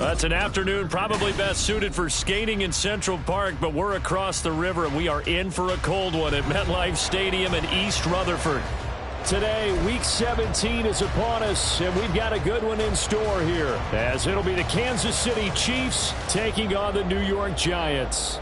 That's an afternoon probably best suited for skating in Central Park, but we're across the river and we are in for a cold one at MetLife Stadium in East Rutherford. Today, Week 17 is upon us, and we've got a good one in store here, as it'll be the Kansas City Chiefs taking on the New York Giants.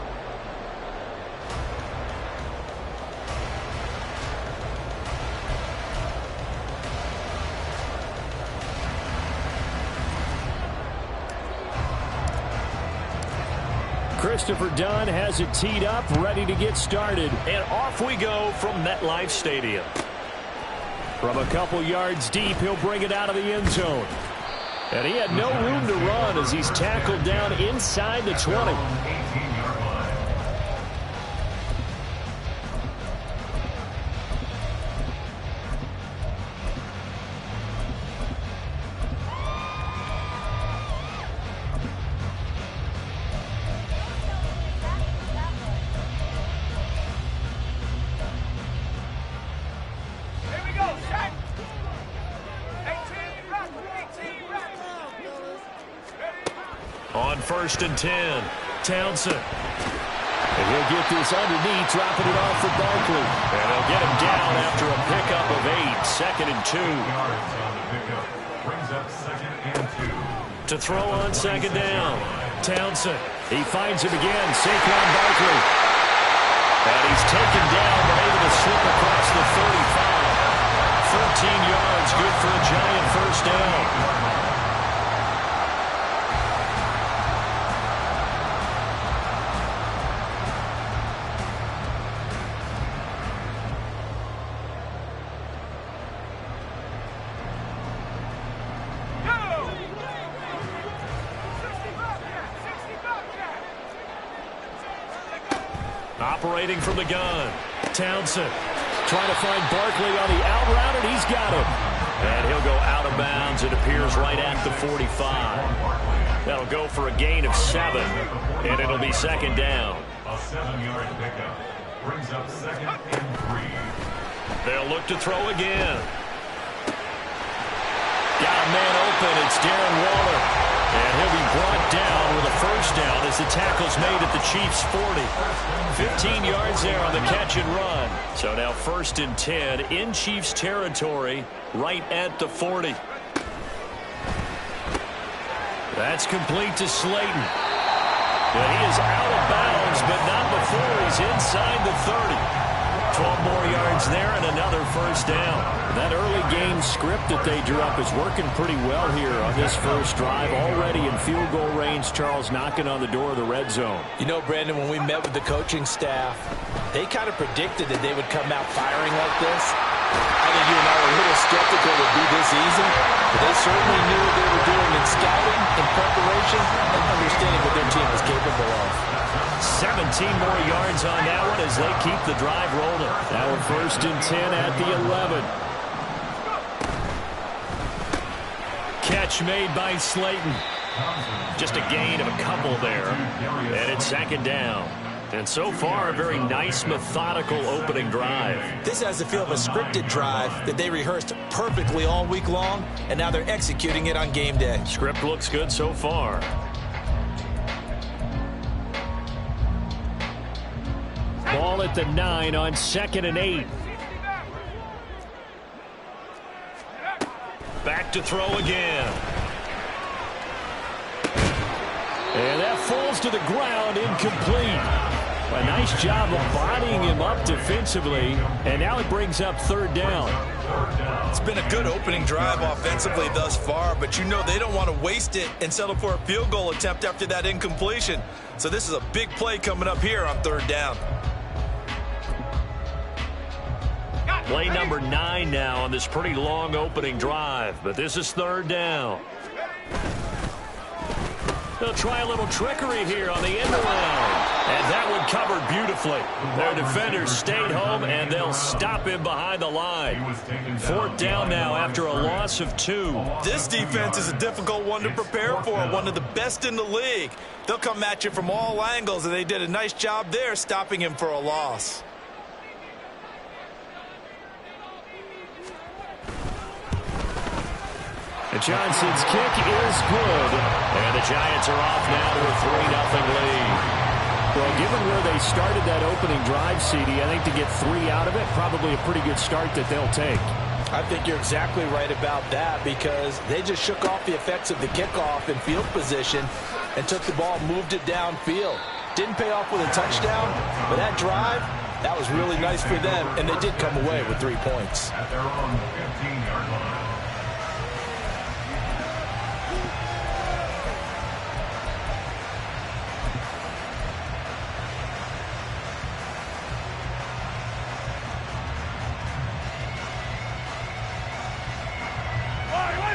Christopher Dunn has it teed up, ready to get started. And off we go from MetLife Stadium. From a couple yards deep, he'll bring it out of the end zone. And he had no room to run as he's tackled down inside the 20. On 1st and 10, Townsend. And he'll get this underneath, dropping it off for Barkley. And they'll get him down after a pickup of 8, 2nd and 2. To throw on 2nd down, Townsend. He finds him again, Saquon Barkley. And he's taken down, but able to slip across the 35. 13 yards, good for a Giant first down. Operating from the gun, Townsend trying to find Barkley on the out route, and he's got him. And he'll go out of bounds. It appears right at the 45. That'll go for a gain of 7, and it'll be 2nd down. A 7-yard pickup brings up 2nd and 3. They'll look to throw again. Got a man open. It's Darren Waller. And he'll be brought down with a first down as the tackle's made at the Chiefs' 40. 15 yards there on the catch and run. So now 1st and 10 in Chiefs territory right at the 40. That's complete to Slayton. But he is out of bounds, but not before he's inside the 30. 12 more yards there and another first down. That early game script that they drew up is working pretty well here on this first drive. Already in field goal range, Charles knocking on the door of the red zone. You know, Brandon, when we met with the coaching staff, they kind of predicted that they would come out firing like this. I think you and I were a little skeptical it would be this easy, but they certainly knew what they were doing in scouting, in preparation, and understanding what their team was capable of. 17 more yards on that one as they keep the drive rolling. Now 1st and 10 at the 11. Catch made by Slayton. Just a gain of a couple there. And it's 2nd down. And so far, a very nice, methodical opening drive. This has the feel of a scripted drive that they rehearsed perfectly all week long, and now they're executing it on game day. Script looks good so far. Ball at the 9 on 2nd and 8. Back to throw again. And that falls to the ground, incomplete. A nice job of bodying him up defensively, and now it brings up 3rd down. It's been a good opening drive offensively thus far, but you know they don't want to waste it and settle for a field goal attempt after that incompletion. So this is a big play coming up here on 3rd down. Play number 9 now on this pretty long opening drive, but this is 3rd down. They'll try a little trickery here on the end around. And that one covered beautifully. Their defenders stayed home, and they'll stop him behind the line. 4th down now after a loss of 2. This defense is a difficult one to prepare for, one of the best in the league. They'll come at you from all angles, and they did a nice job there stopping him for a loss. Johnson's kick is good. And the Giants are off now to a 3-0 lead. Well, given where they started that opening drive, CD, I think to get 3 out of it, probably a pretty good start that they'll take. I think you're exactly right about that because they just shook off the effects of the kickoff in field position and took the ball, moved it downfield. Didn't pay off with a touchdown, but that drive, that was really nice for them, and they did come away with 3 points. At their own 15-yard line.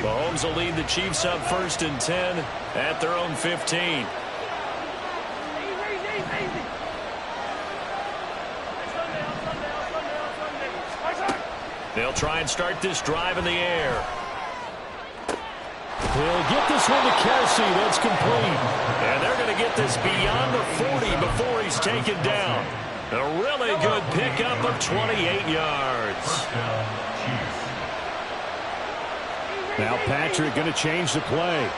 Mahomes will lead the Chiefs up 1st and 10 at their own 15. They'll try and start this drive in the air. He'll get this one to Kelsey. That's complete. And they're going to get this beyond the 40 before he's taken down. A really good pickup of 28 yards. Now Patrick going to change the play.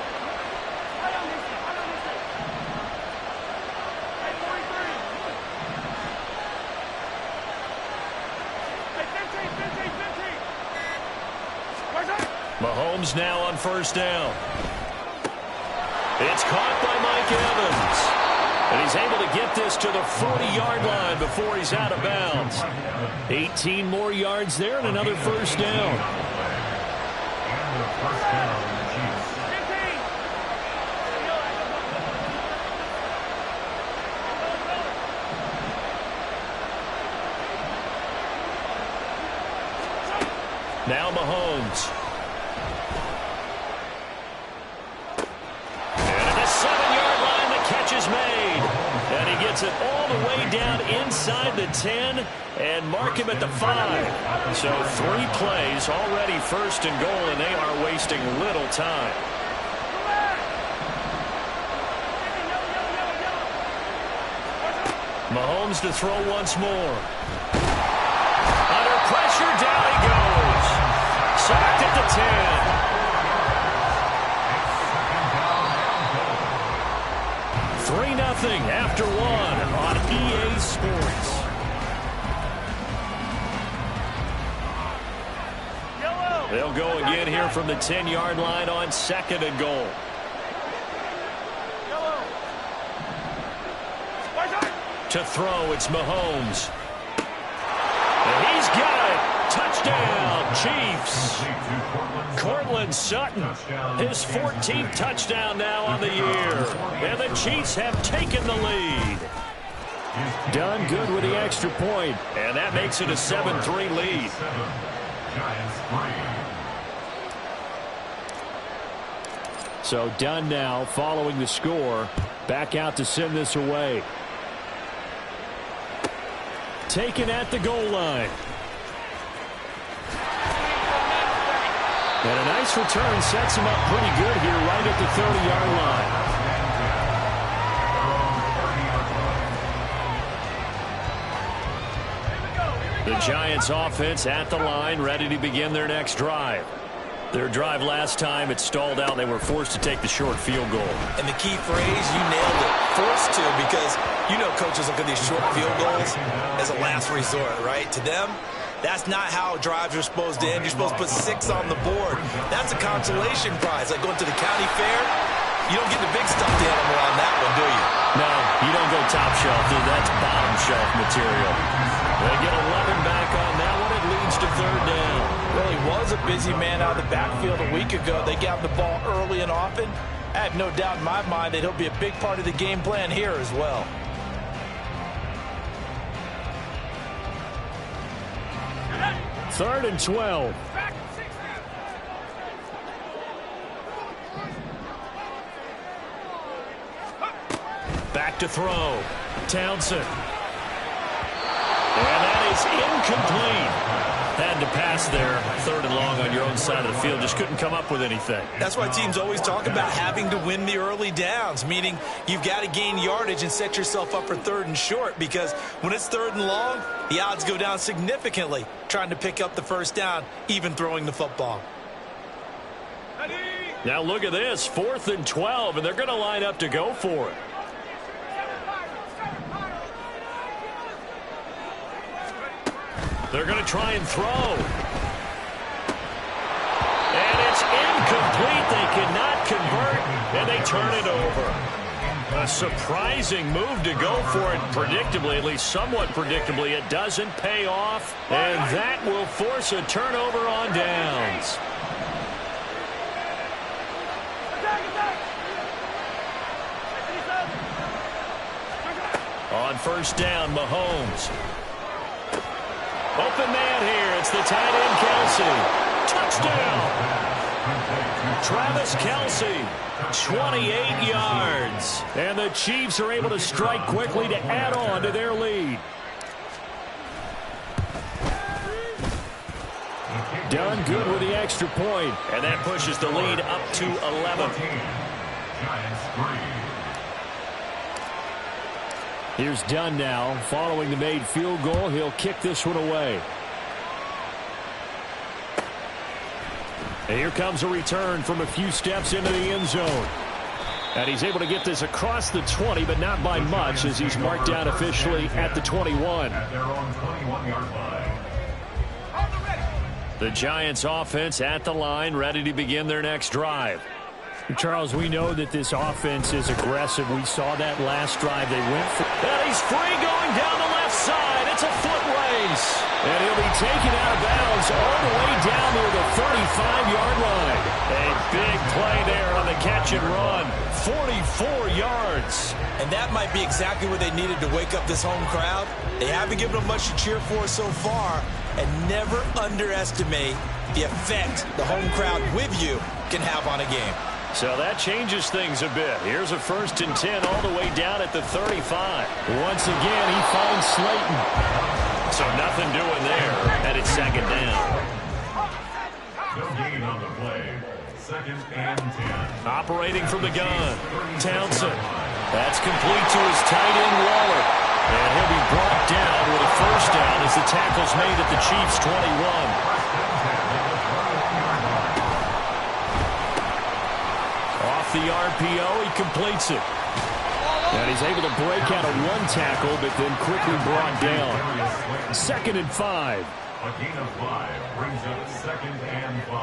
Mahomes now on 1st down. It's caught by Mike Evans. And he's able to get this to the 40-yard line before he's out of bounds. 18 more yards there and another 1st down. Now Mahomes. And at the 7-yard line, the catch is made. And he gets it all the way down inside the 10 and mark him at the 5. So 3 plays already 1st and goal, and they are wasting little time. Mahomes to throw once more. Under pressure, down he goes. Sacked at the 10. 3-0 after 1 on EA Sports. They'll go again here from the 10-yard line on 2nd and goal. To throw, it's Mahomes. And he's got it. Touchdown, Chiefs. Cortland Sutton, his 14th touchdown now on the year. And the Chiefs have taken the lead. Done good with the extra point. And that makes it a 7-3 lead. So done now following the score. Back out to send this away. Taken at the goal line. And a nice return sets him up pretty good here right at the 30-yard line. The Giants offense at the line, ready to begin their next drive. Their drive last time, it stalled out. They were forced to take the short field goal. And the key phrase, you nailed it, forced to, because you know coaches look at these short field goals as a last resort, right? To them, that's not how drives are supposed to end. You're supposed to put 6 on the board. That's a consolation prize, like going to the county fair. You don't get the big stuffed animal on that one, do you? No, you don't go top shelf, dude. That's bottom shelf material. They get 11 back on that one. It leads to 3rd down. Well, he was a busy man out of the backfield a week ago. They got the ball early and often. I have no doubt in my mind that he'll be a big part of the game plan here as well. Third and 12. Back to throw. Townsend. And that is incomplete. Had to pass there, 3rd and long on your own side of the field. Just couldn't come up with anything. That's why teams always talk about having to win the early downs, meaning you've got to gain yardage and set yourself up for 3rd and short, because when it's 3rd and long, the odds go down significantly trying to pick up the 1st down, even throwing the football. Now look at this, 4th and 12, and they're going to line up to go for it. They're going to try and throw. And it's incomplete. They cannot convert, and they turn it over. A surprising move to go for it predictably, at least somewhat predictably. It doesn't pay off, and that will force a turnover on downs. On first down, Mahomes. Open man here. It's the tight end, Kelce. Touchdown. Travis Kelce, 28 yards. And the Chiefs are able to strike quickly to add on to their lead. Done good with the extra point. And that pushes the lead up to 11. Here's Dunn now. Following the made field goal, he'll kick this one away. And here comes a return from a few steps into the end zone. And he's able to get this across the 20, but not by much, as he's marked down officially at the 21. At their own 21-yard line. The Giants offense at the line, ready to begin their next drive. Charles, we know that this offense is aggressive. We saw that last drive. They went for it. And he's free going down the left side. It's a foot race. And he'll be taken out of bounds all the way down near the 35-yard line. A big play there on the catch and run. 44 yards. And that might be exactly what they needed to wake up this home crowd. They haven't given them much to cheer for so far. And never underestimate the effect the home crowd with you can have on a game. So that changes things a bit. Here's a 1st and 10 all the way down at the 35. Once again, he finds Slayton. So nothing doing there, and it's 2nd down. No gain on the play. 2nd and 10. Operating from the gun, Townsend. That's complete to his tight end, Waller. And he'll be brought down with a 1st down as the tackle's made at the Chiefs' 21. The RPO, he completes it. And he's able to break out of one tackle, but then quickly brought down. 2nd and 5. A gain of 5 brings up 2nd and 5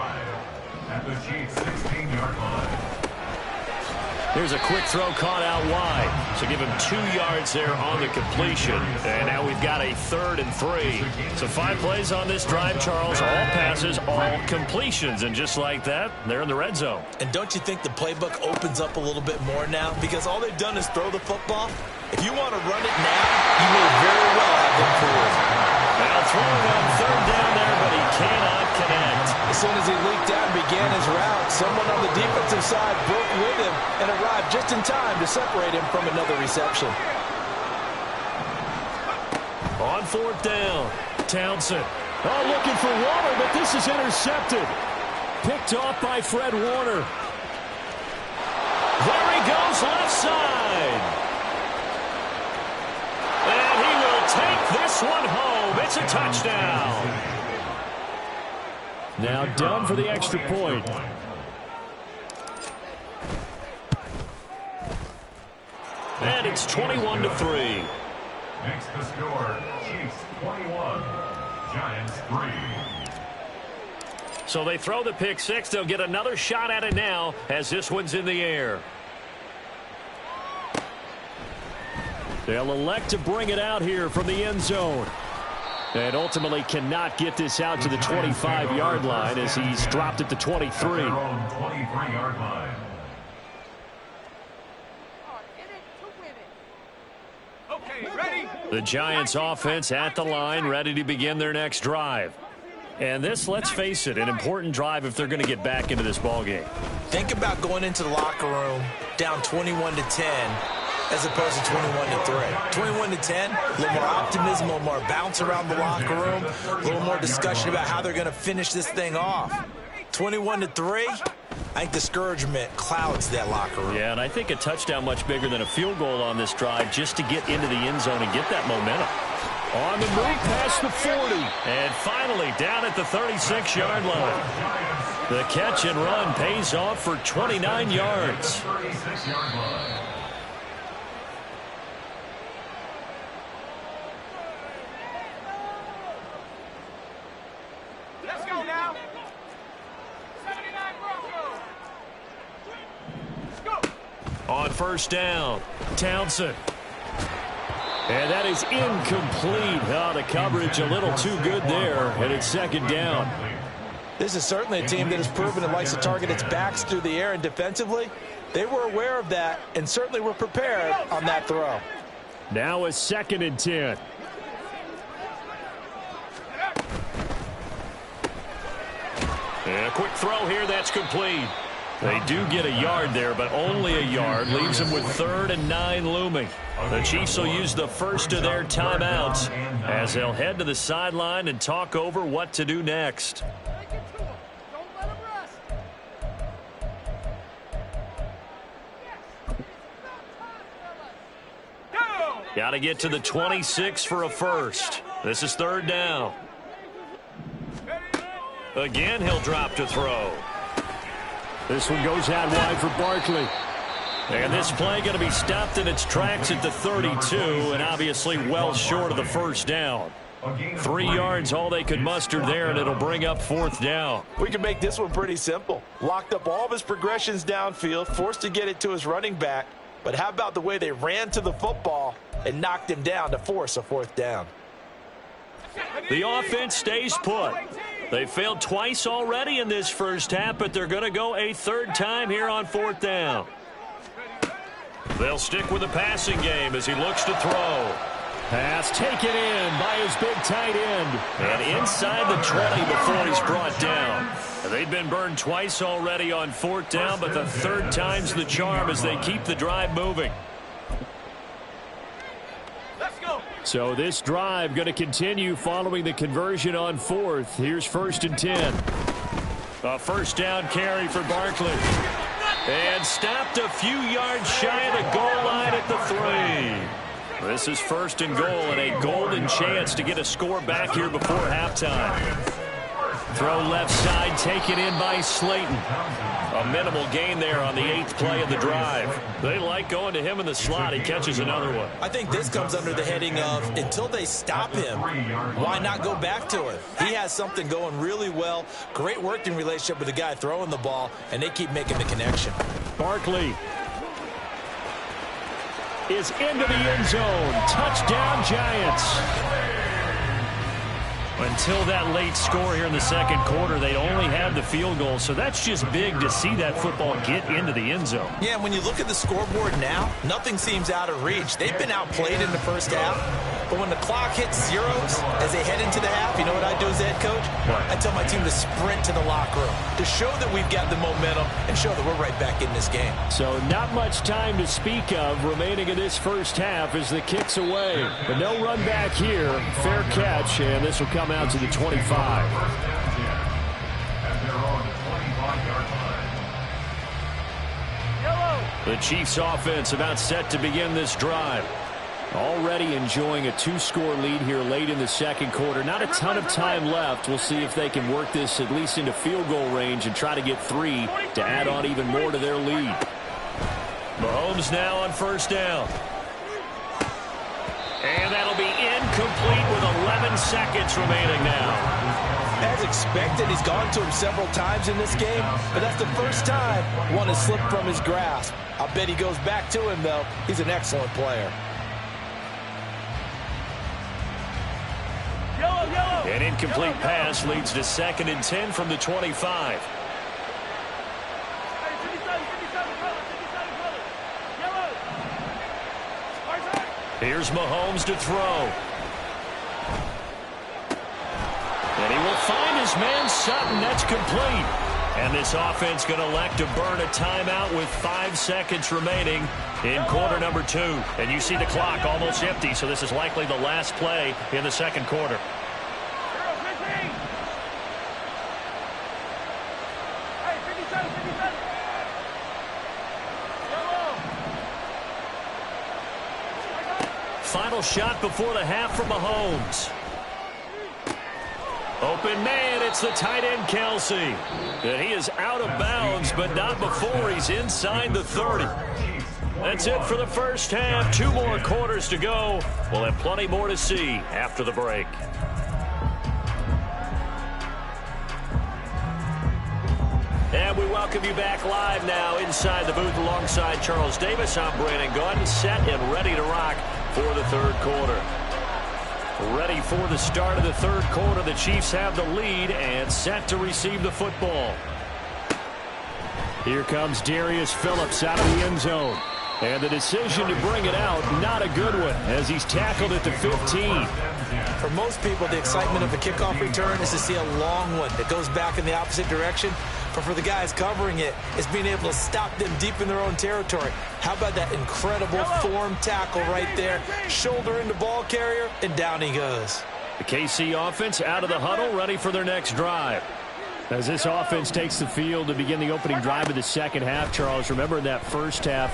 at the Chiefs' 16-yard line. Here's a quick throw caught out wide. So give him 2 yards there on the completion. And now we've got a 3rd and 3. So 5 plays on this drive, Charles. All passes, all completions. And just like that, they're in the red zone. And don't you think the playbook opens up a little bit more now? Because all they've done is throw the football. If you want to run it now, you may very well have them fooled. Now throwing on 3rd down there, but he cannot connect. As soon as he leaked out and began his route, someone on the defensive side broke with him and arrived just in time to separate him from another reception. On 4th down, Townsend. Oh, looking for Waller, but this is intercepted. Picked off by Fred Warner. There he goes, left side. And he will take this one home. It's a touchdown. Now done for the extra point. And it's 21-3. Makes the score Chiefs 21, Giants 3. So they throw the pick 6. They'll get another shot at it now as this one's in the air. They'll elect to bring it out here from the end zone. And ultimately cannot get this out to the 25-yard line as he's dropped at the 23. Their own 23-yard line. The Giants offense at the line, ready to begin their next drive. And this, let's face it, an important drive if they're going to get back into this ballgame. Think about going into the locker room down 21-10 as opposed to 21-3. 21-10, a little more optimism, a little more bounce around the locker room, a little more discussion about how they're going to finish this thing off. 21-3, I think discouragement clouds that locker room. Yeah, and I think a touchdown much bigger than a field goal on this drive just to get into the end zone and get that momentum. On the move past the 40. And finally down at the 36-yard line. The catch and run pays off for 29 yards. 36-yard line. Let's go now. 79 Broncos. Let's go. On first down, Townsend. And that is incomplete. Oh, the coverage a little too good there, and it's second down. This is certainly a team that has proven it likes to target its backs through the air, and defensively, they were aware of that and certainly were prepared on that throw. Now a 2nd and 10. And a quick throw here, that's complete. They do get a yard there, but only a yard. Leaves them with 3rd and 9 looming. The Chiefs will use the first of their timeouts as they'll head to the sideline and talk over what to do next. Got to get to the 26 for a first. This is 3rd down. Again, he'll drop to throw. This one goes out wide for Barkley. And this play going to be stopped in its tracks at the 32, and obviously well short of the first down. 3 yards, all they could muster there, and it'll bring up 4th down. We can make this one pretty simple. Locked up all of his progressions downfield, forced to get it to his running back. But how about the way they ran to the football and knocked him down to force a 4th down? The offense stays put. They failed twice already in this first half, but they're going to go a 3rd time here on 4th down. They'll stick with the passing game as he looks to throw. Pass taken in by his big tight end. And inside the 20 before he's brought down. They've been burned twice already on 4th down, but the 3rd time's the charm as they keep the drive moving. Let's go. So this drive going to continue following the conversion on 4th. Here's 1st and 10. A first down carry for Barkley. And stopped a few yards shy of the goal line at the 3. This is 1st and goal and a golden chance to get a score back here before halftime. Throw left side, taken in by Slayton. A minimal gain there on the 8th play of the drive. They like going to him in the slot. He catches another one. I think this comes under the heading of until they stop him, why not go back to it? He has something going really well. Great working relationship with the guy throwing the ball, and they keep making the connection. Barkley is into the end zone. Touchdown, Giants. Until that late score here in the second quarter, they only had the field goal, so that's just big to see that football get into the end zone. Yeah, when you look at the scoreboard now, nothing seems out of reach. They've been outplayed in the first half, but when the clock hits zeros as they head into the half, you know what I do as the head coach? What? I tell my team to sprint to the locker room to show that we've got the momentum and show that we're right back in this game. So not much time to speak of remaining in this first half as the kick's away. But no run back here. Fair catch, and this will come out to the 25. The Chiefs offense about set to begin this drive. Already enjoying a 2-score lead here late in the second quarter. Not a ton of time left. We'll see if they can work this at least into field goal range and try to get 3 to add on even more to their lead. Mahomes now on first down. And that'll be incomplete with 11 seconds remaining now. As expected, he's gone to him several times in this game, but that's the first time one has slipped from his grasp. I bet he goes back to him, though. He's an excellent player. An incomplete pass leads to 2nd and 10 from the 25. Here's Mahomes to throw. And he will find his man Sutton. That's complete. And this offense going to elect to burn a timeout with 5 seconds remaining in quarter number 2. And you see the clock almost empty, so this is likely the last play in the second quarter. Final shot before the half for Mahomes. Open man, it's the tight end, Kelsey. And he is out of bounds, but not before he's inside the 30. That's it for the first half. 2 more quarters to go. We'll have plenty more to see after the break. And we welcome you back live now inside the booth alongside Charles Davis. I'm Brandon Gaudin, set and ready to rock for the third quarter. Ready for the start of the third quarter. The Chiefs have the lead and set to receive the football. Here comes Darius Phillips out of the end zone. And the decision to bring it out, not a good one, as he's tackled at the 15. For most people, the excitement of a kickoff return is to see a long one that goes back in the opposite direction. But for the guys covering it, it's being able to stop them deep in their own territory. How about that incredible form tackle right there? Shoulder into ball carrier, and down he goes. The KC offense out of the huddle, ready for their next drive. As this offense takes the field to begin the opening drive of the second half, Charles, remember in that first half,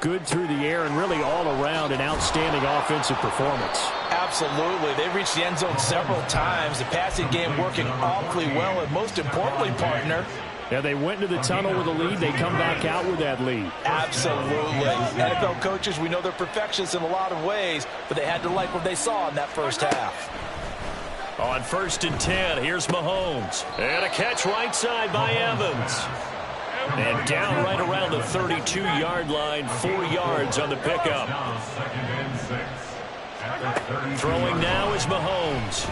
good through the air and really all around an outstanding offensive performance. Absolutely. They reached the end zone several times. The passing game working awfully well, and most importantly, partner, yeah, they went into the tunnel with a lead. They come back out with that lead. Absolutely. NFL coaches, we know they're perfectionists in a lot of ways, but they had to like what they saw in that first half. On 1st and 10, here's Mahomes. And a catch right side by Evans. And down right around the 32-yard line, 4 yards on the pickup. Throwing now is Mahomes.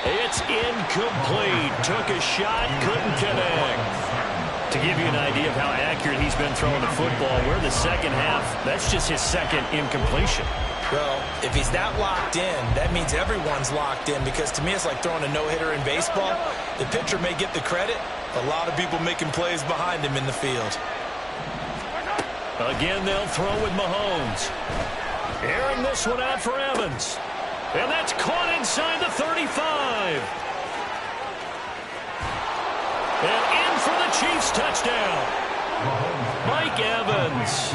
It's incomplete. Took a shot, couldn't connect. To give you an idea of how accurate he's been throwing the football, we're in the second half. That's just his second incompletion. Well, if he's that locked in, that means everyone's locked in, because to me it's like throwing a no-hitter in baseball. The pitcher may get the credit, a lot of people making plays behind him in the field. Again, they'll throw with Mahomes. Airing this one out for Evans. And that's caught inside the 35. And in for the Chiefs touchdown. Mike Evans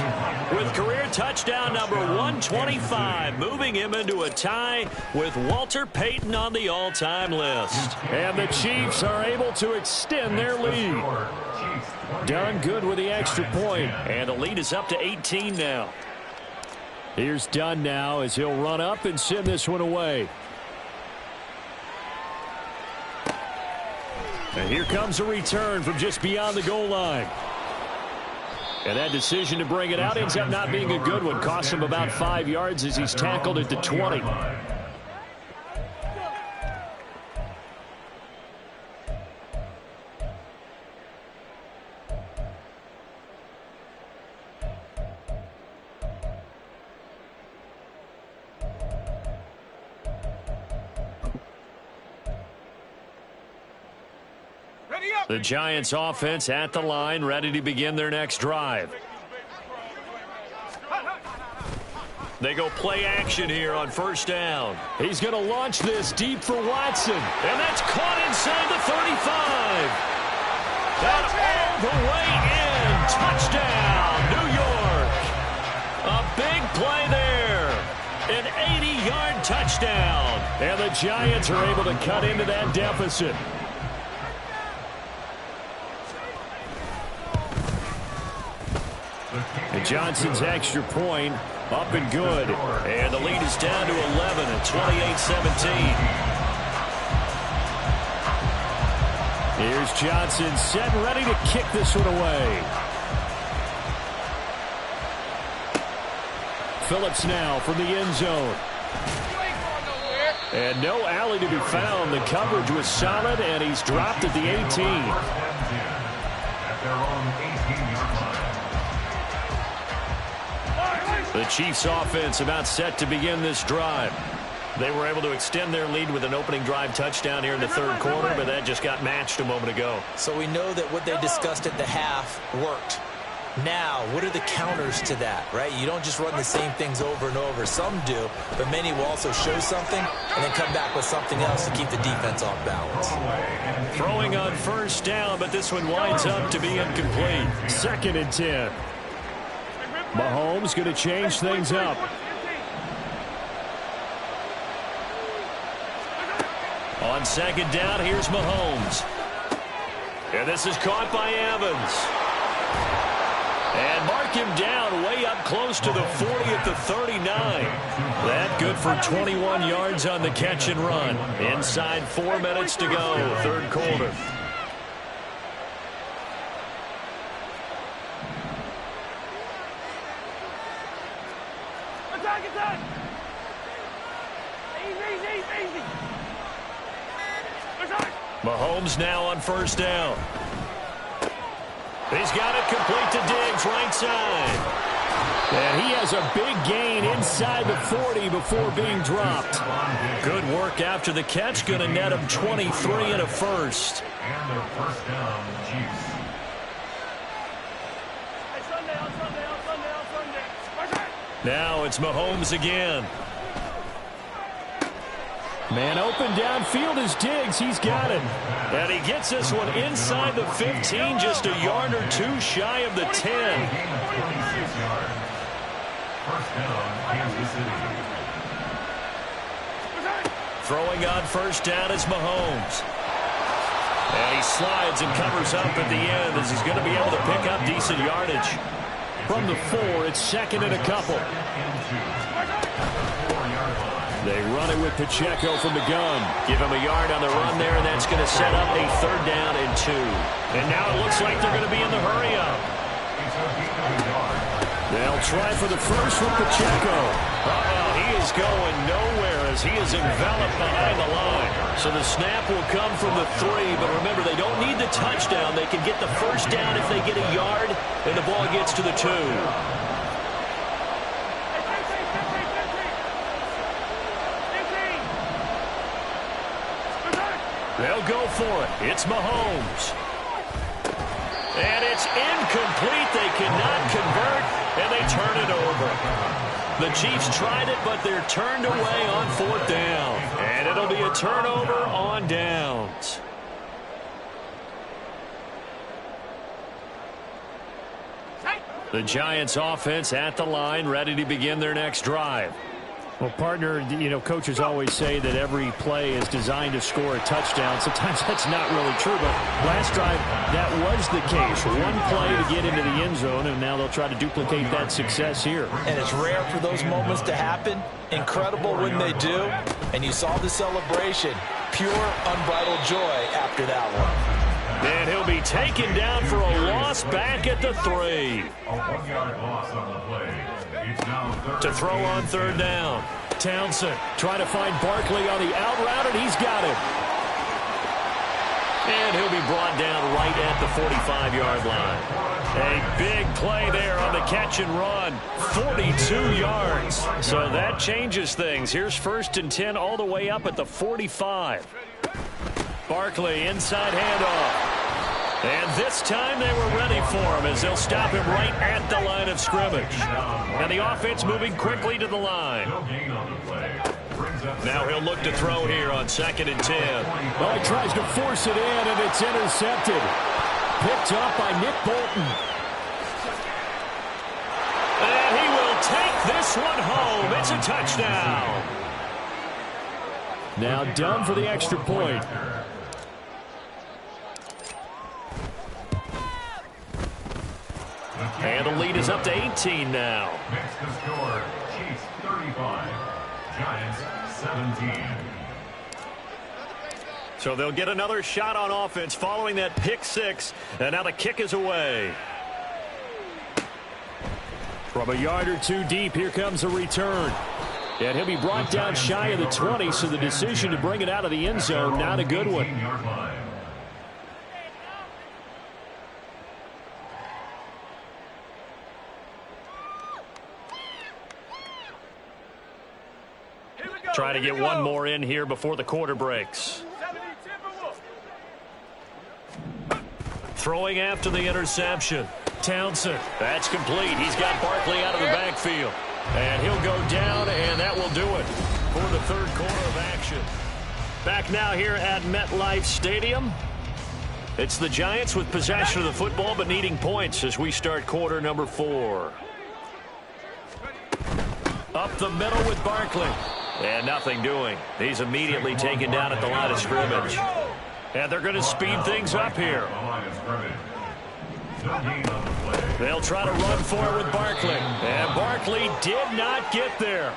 with career touchdown number 125, moving him into a tie with Walter Payton on the all-time list. And the Chiefs are able to extend their lead. Done good with the extra point, and the lead is up to 18 now. Here's Dunn now as he'll run up and send this one away. And here comes a return from just beyond the goal line. And that decision to bring it out ends up not being a good one. Costs him about 5 yards as he's tackled at the 20. The Giants offense at the line, ready to begin their next drive. They go play action here on 1st down. He's going to launch this deep for Watson. And that's caught inside the 35. That all the way in. Touchdown, New York. A big play there. An 80-yard touchdown. And the Giants are able to cut into that deficit. And Johnson's extra point up and good. And the lead is down to 11 at 28-17. Here's Johnson set and ready to kick this one away. Phillips now from the end zone. And no alley to be found. The coverage was solid, and he's dropped at the 18. The Chiefs offense about set to begin this drive. They were able to extend their lead with an opening drive touchdown here in the third quarter, but that just got matched a moment ago. So we know that what they discussed at the half worked. Now, what are the counters to that, right? You don't just run the same things over and over. Some do, but many will also show something and then come back with something else to keep the defense off balance. Throwing on 1st down, but this one winds up to be incomplete. 2nd and 10. Mahomes going to change things up. On second down, here's Mahomes. And this is caught by Evans. And mark him down way up close to the 40 at the 39. That good for 21 yards on the catch and run. Inside 4 minutes to go, third quarter. Mahomes now on first down. He's got it complete to Diggs, right side. And he has a big gain inside the 40 before being dropped. Good work after the catch. Going to net him 23 and a first. And a first down, Chiefs. Now it's Mahomes again. Man open downfield is Diggs. He's got it. And he gets this one inside the 15, just a yard or two shy of the 10. 26 yards. First down, Kansas City. Throwing on first down is Mahomes. And he slides and covers up at the end as he's going to be able to pick up decent yardage. From the 4, it's second and a couple. They run it with Pacheco from the gun. Give him a yard on the run there, and that's going to set up a third down and 2. And now it looks like they're going to be in the hurry-up. They'll try for the first with Pacheco. He is going nowhere as he is enveloped behind the line. So the snap will come from the 3, but remember, they don't need the touchdown. They can get the first down if they get a yard, and the ball gets to the 2. They'll go for it. It's Mahomes. And it's incomplete. They cannot convert, and they turn it over. The Chiefs tried it, but they're turned away on fourth down. And it'll be a turnover on downs. The Giants offense at the line, ready to begin their next drive. Well, partner, you know, coaches always say that every play is designed to score a touchdown. Sometimes that's not really true, but last drive, that was the case. One play to get into the end zone, and now they'll try to duplicate that success here. And it's rare for those moments to happen. Incredible when they do. And you saw the celebration. Pure, unbridled joy after that one. And he'll be taken down for a loss back at the 3. A 1-yard loss on the play. It's now third. To throw on third down. Townsend trying to find Barkley on the out route, and he's got him. And he'll be brought down right at the 45-yard line. A big play there on the catch and run. 42 yards. So that changes things. Here's first and 10 all the way up at the 45. Barkley inside handoff. And this time they were ready for him as they'll stop him right at the line of scrimmage. And the offense moving quickly to the line. Now he'll look to throw here on second and 10. Well, he tries to force it in, and it's intercepted. Picked up by Nick Bolton. And he will take this one home. It's a touchdown. Now done for the extra point. And the lead is up to 18 now. Next to score, Chiefs 35, Giants 17. So they'll get another shot on offense following that pick 6. And now the kick is away. From a yard or 2 deep, here comes a return. And he'll be brought down shy of the 20, so the decision to bring it out of the end zone, not a good one. Trying to get one more in here before the quarter breaks. Throwing after the interception. Townsend. That's complete. He's got Barkley out of the backfield. And he'll go down, and that will do it for the third quarter of action. Back now here at MetLife Stadium. It's the Giants with possession of the football, but needing points as we start quarter number 4. Up the middle with Barkley. And nothing doing. He's immediately taken down at the line of scrimmage. And they're going to speed things up here. They'll try to run for it with Barkley. And Barkley did not get there.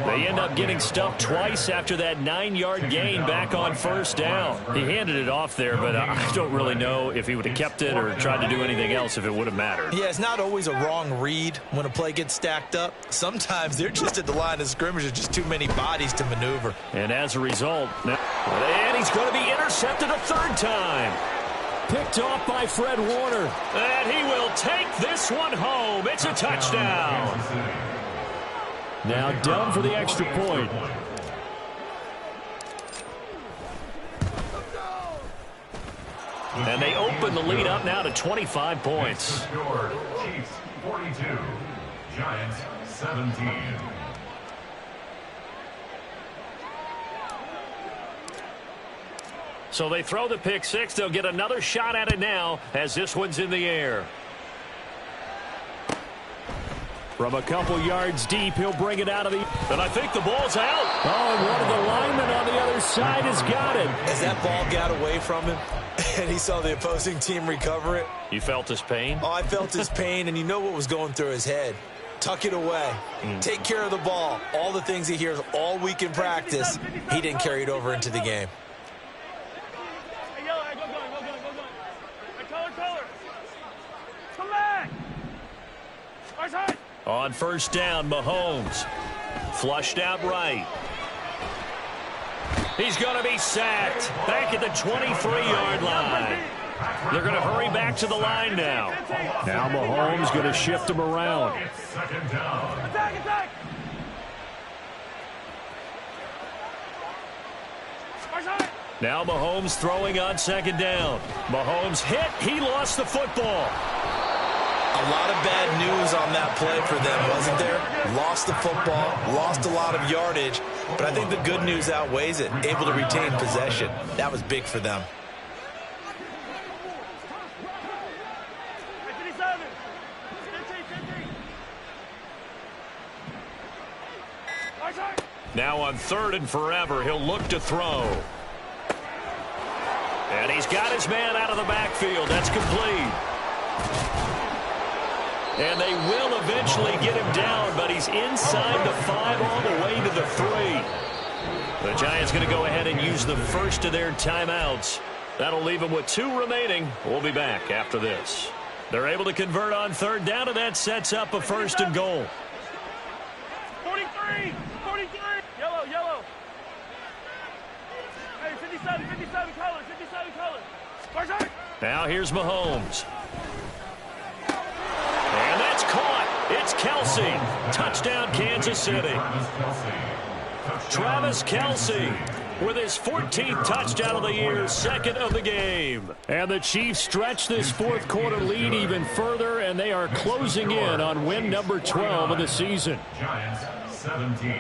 They end up getting stuffed twice after that 9-yard gain back on first down. He handed it off there, but I don't really know if he would have kept it or tried to do anything else if it would have mattered. Yeah, it's not always a wrong read when a play gets stacked up. Sometimes they're just at the line of scrimmage. There's just too many bodies to maneuver. And as a result, and he's going to be intercepted a third time. Picked off by Fred Warner. And he will take this one home. It's a touchdown. Now down for the extra point. And they open the lead up now to 25 points. Chiefs 42, Giants 17. So they throw the pick six. They'll get another shot at it now as this one's in the air. From a couple yards deep, he'll bring it out of the... And I think the ball's out. Oh, and one of the linemen on the other side has got it. As that ball got away from him and he saw the opposing team recover it. You felt his pain? Oh, I felt his pain, and you know what was going through his head. Tuck it away. Take care of the ball. All the things he hears all week in practice, he didn't carry it over into the game. On first down, Mahomes. Flushed out right. He's going to be sacked. Back at the 23-yard line. They're going to hurry back to the line now. Now Mahomes going to shift him around. Second down. Attack! Now Mahomes throwing on second down. Mahomes hit. He lost the football. A lot of bad news on that play for them, wasn't there? Lost the football, lost a lot of yardage, but I think the good news outweighs it. Able to retain possession. That was big for them. Now on third and forever, he'll look to throw. And he's got his man out of the backfield. That's complete. And they will eventually get him down, but he's inside the 5 all the way to the 3. The Giants going to go ahead and use the first of their timeouts. That'll leave them with 2 remaining. We'll be back after this. They're able to convert on third down, and that sets up a first and goal. 43! Yellow. Hey, 57 colors. Now here's Mahomes. And that's caught. It's Kelce. Touchdown, Kansas City. Travis Kelce with his 14th touchdown of the year, second of the game. And the Chiefs stretch this fourth quarter lead even further, and they are closing in on win number 12 of the season. Giants 17.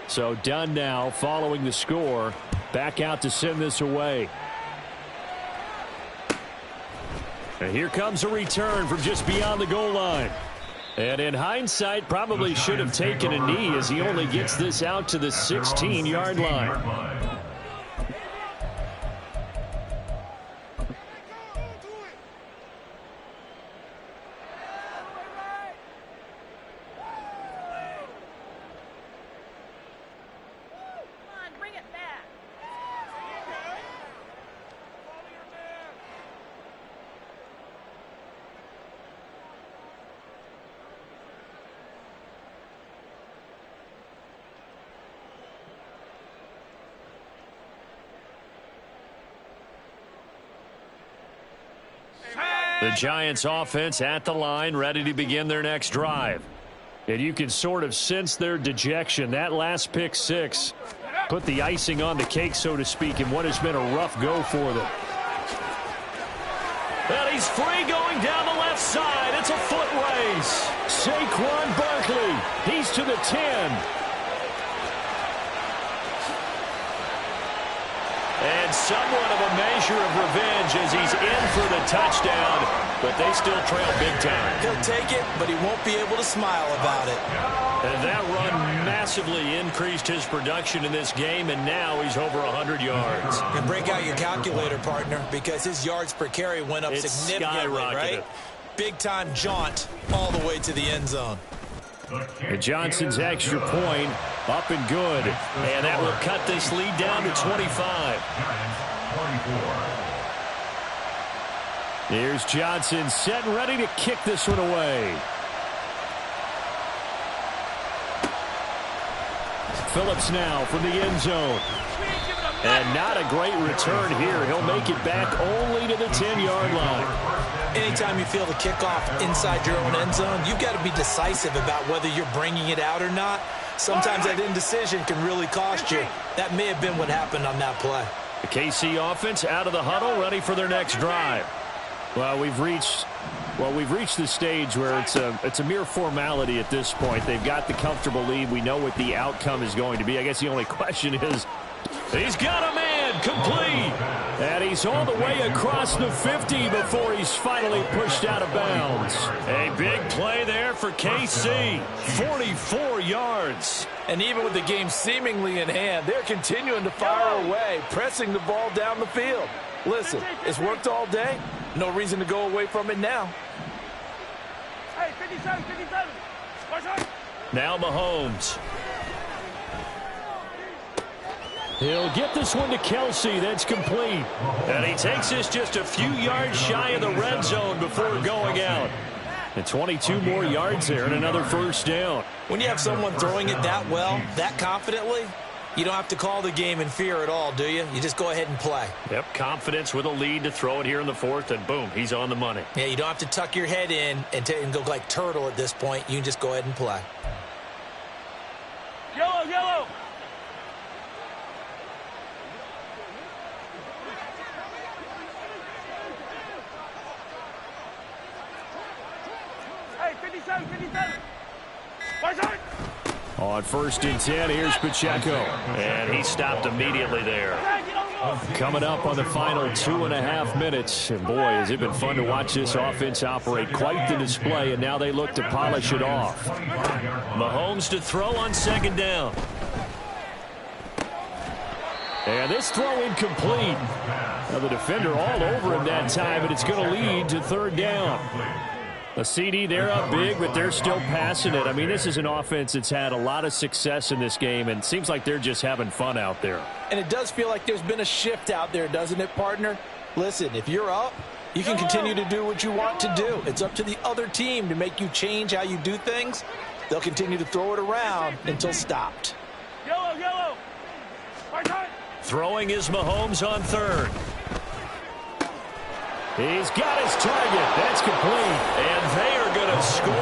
So done now following the score. Back out to send this away. And here comes a return from just beyond the goal line. And in hindsight, probably should have taken a knee as he only gets this out to the 16-yard line. The Giants offense at the line, ready to begin their next drive. And you can sort of sense their dejection. That last pick six put the icing on the cake, so to speak, in what has been a rough go for them. And he's free going down the left side. It's a foot race. Saquon Barkley, he's to the 10. And And somewhat of a measure of revenge as he's in for the touchdown, but they still trail big time. He'll take it, but he won't be able to smile about it. And that run massively increased his production in this game, and now he's over 100 yards. And break out your calculator, partner, because his yards per carry went up significantly, right? Big-time jaunt all the way to the end zone. And Johnson's extra point up and good. And that will cut this lead down to 25. Here's Johnson set and ready to kick this one away. Phillips now from the end zone. And not a great return here. He'll make it back only to the 10-yard line. Anytime you feel the kickoff inside your own end zone, you've got to be decisive about whether you're bringing it out or not. Sometimes that indecision can really cost you. That may have been what happened on that play. The KC offense out of the huddle, ready for their next drive. Well, we've reached the stage where it's a mere formality at this point. They've got the comfortable lead. We know what the outcome is going to be. I guess the only question is, he's got a man, complete. And he's all the way across the 50 before he's finally pushed out of bounds. A big play there for KC. 44 yards. And even with the game seemingly in hand, they're continuing to fire away, pressing the ball down the field. Listen, it's worked all day. No reason to go away from it now. Hey, 57, 57. Now Mahomes. He'll get this one to Kelsey. That's complete. And he takes this just a few yards shy of the red zone before going out. And 22 more yards there and another first down. When you have someone throwing it that well, that confidently, you don't have to call the game in fear at all, do you? You just go ahead and play. Yep, confidence with a lead to throw it here in the fourth, and boom, he's on the money. Yeah, you don't have to tuck your head in and go like turtle at this point. You can just go ahead and play. Yellow, yellow. Hey, 57, 57. On first and 10, here's Pacheco. And he stopped immediately there. Coming up on the final 2.5 minutes. And boy, has it been fun to watch this offense operate. Quite the display, and now they look to polish it off. Mahomes to throw on second down. And this throw incomplete. Now the defender all over him that time, and it's going to lead to third down. A CD, they're up big, but they're still passing it. I mean, this is an offense that's had a lot of success in this game, and it seems like they're just having fun out there. And it does feel like there's been a shift out there, doesn't it, partner? Listen, if you're up, you can continue to do what you want to do. It's up to the other team to make you change how you do things. They'll continue to throw it around until stopped. Yellow, yellow. Throwing is Mahomes on third. He's got his target. That's complete. And they are going to score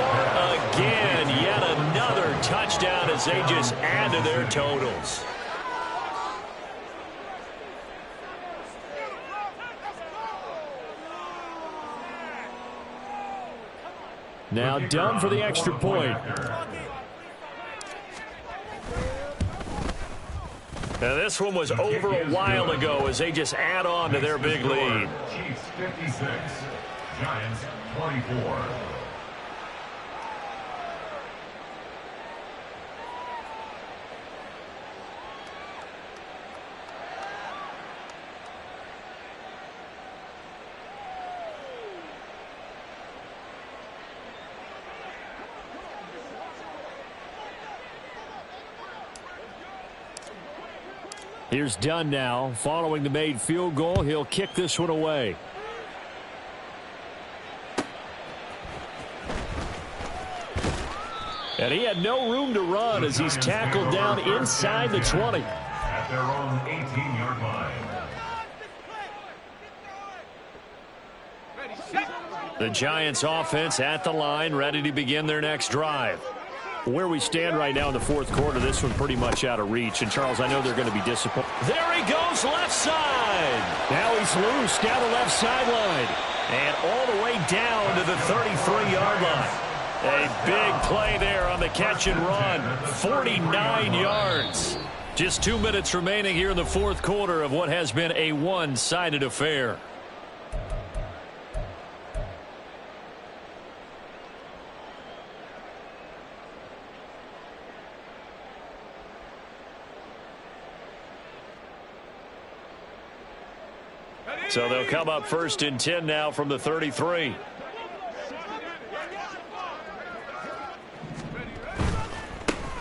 again. Yet another touchdown as they just add to their totals. Now done for the extra point. Now this one was over a while ago as they just add on to their big lead. Chiefs 56, Giants 24. Here's Dunn now. Following the made field goal, he'll kick this one away. And he had no room to run as he's tackled down inside the 20. At their own 18-yard line. The Giants offense at the line, ready to begin their next drive. Where we stand right now in the fourth quarter, this one pretty much out of reach. And, Charles, I know they're going to be disappointed. There he goes, left side. Now he's loose down the left sideline. And all the way down to the 33-yard line. A big play there on the catch and run. 49 yards. Just 2 minutes remaining here in the fourth quarter of what has been a one-sided affair. So they'll come up 1st and 10 now from the 33.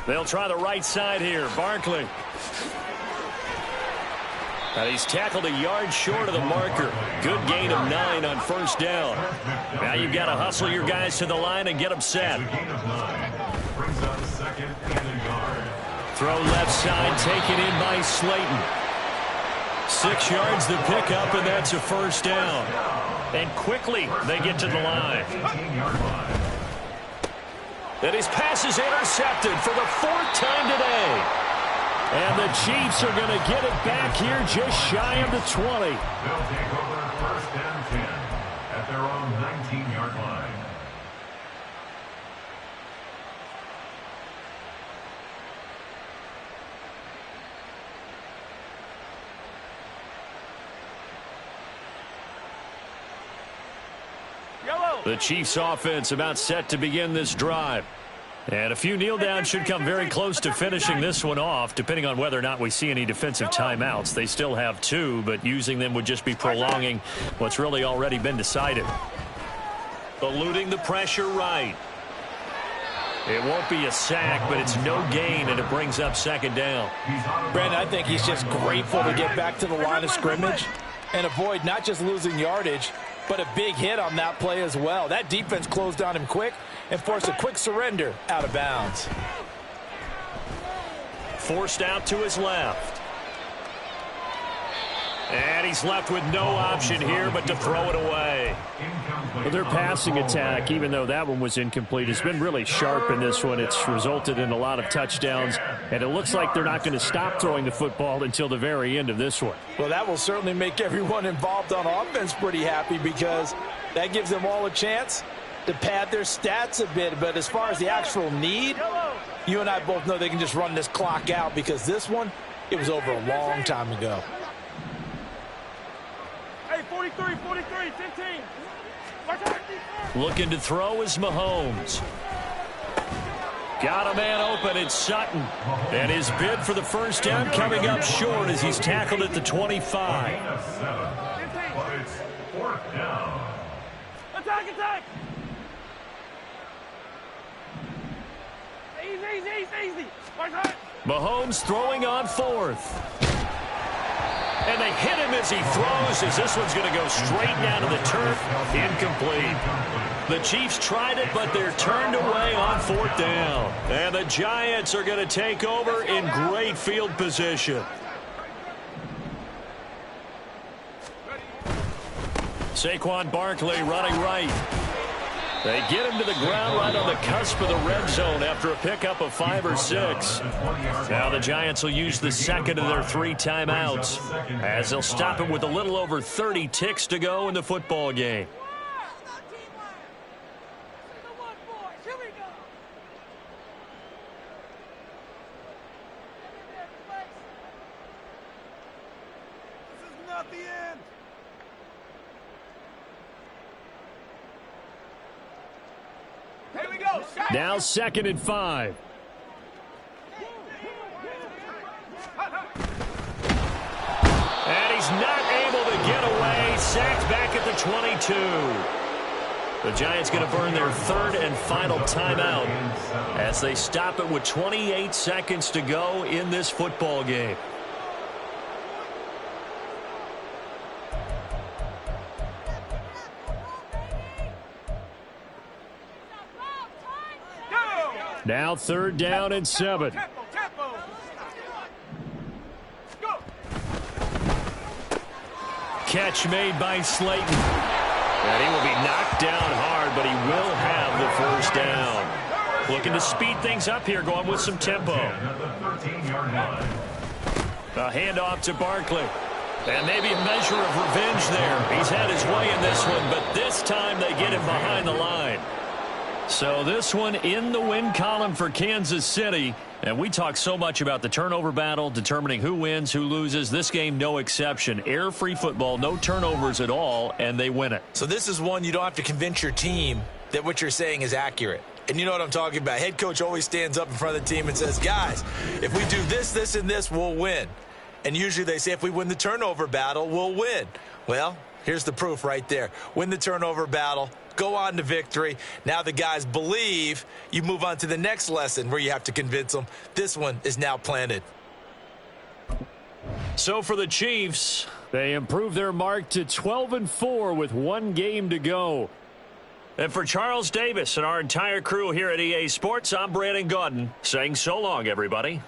They'll try the right side here. Barkley. Now he's tackled a yard short of the marker. Good gain of 9 on 1st down. Now you've got to hustle your guys to the line and get them set. Throw left side, taken in by Slayton. 6 yards to pick up, and that's a 1st down. And quickly they get to the line. And his pass is intercepted for the 4th time today. And the Chiefs are going to get it back here just shy of the 20. They'll take over 1st and 10 at their own 19-yard line. The Chiefs offense about set to begin this drive. And a few kneel downs should come very close to finishing this one off, depending on whether or not we see any defensive timeouts. They still have 2, but using them would just be prolonging what's really already been decided. Eluding the pressure right. It won't be a sack, but it's no gain, and it brings up 2nd down. Brandon, I think he's just grateful to get back to the line of scrimmage and avoid not just losing yardage, but a big hit on that play as well. That defense closed on him quick and forced a quick surrender out of bounds. Forced out to his left. And he's left with no option here but to throw it away. Well, their passing attack, even though that one was incomplete, has been really sharp in this one. It's resulted in a lot of touchdowns, and it looks like they're not going to stop throwing the football until the very end of this one. Well, that will certainly make everyone involved on offense pretty happy, because that gives them all a chance to pad their stats a bit. But as far as the actual need, you and I both know they can just run this clock out, because this one, it was over a long time ago. Hey, 43, 15. Looking to throw is Mahomes. Got a man open, it's Sutton. And his bid for the 1st down coming up short as he's tackled at the 25. But it's 4th down. Attack! Easy. Mahomes throwing on 4th. And they hit him as he throws, as this one's going to go straight down to the turf. Incomplete. The Chiefs tried it, but they're turned away on 4th down. And the Giants are going to take over in great field position. Saquon Barkley running right. They get him to the ground right on the cusp of the red zone after a pickup of 5 or 6. Now the Giants will use the 2nd of their 3 timeouts, as they'll stop it with a little over 30 ticks to go in the football game. This is not the end. Here we go. Now 2nd and 5. And he's not able to get away. Sacked back at the 22. The Giants going to burn their 3rd and final timeout as they stop it with 28 seconds to go in this football game. Now 3rd down and 7. Tempo. Go. Catch made by Slayton. And he will be knocked down hard, but he will have the 1st down. Looking to speed things up here, going with some tempo. A handoff to Barkley. And maybe a measure of revenge there. He's had his way in this one, but this time they get him behind the line. So this one in the win column for Kansas City. And we talk so much about the turnover battle, determining who wins, who loses. This game, no exception. Air-free football, no turnovers at all, and they win it. So this is one you don't have to convince your team that what you're saying is accurate. And you know what I'm talking about. Head coach always stands up in front of the team and says, guys, if we do this, this, and this, we'll win. And usually they say if we win the turnover battle, we'll win. Well, here's the proof right there. Win the turnover battle. Go on to victory. Now the guys believe. You move on to the next lesson where you have to convince them. This one is now planted. So for the Chiefs, they improve their mark to 12-4 with one game to go. And for Charles Davis and our entire crew here at EA Sports, I'm Brandon Gaudin saying so long, everybody.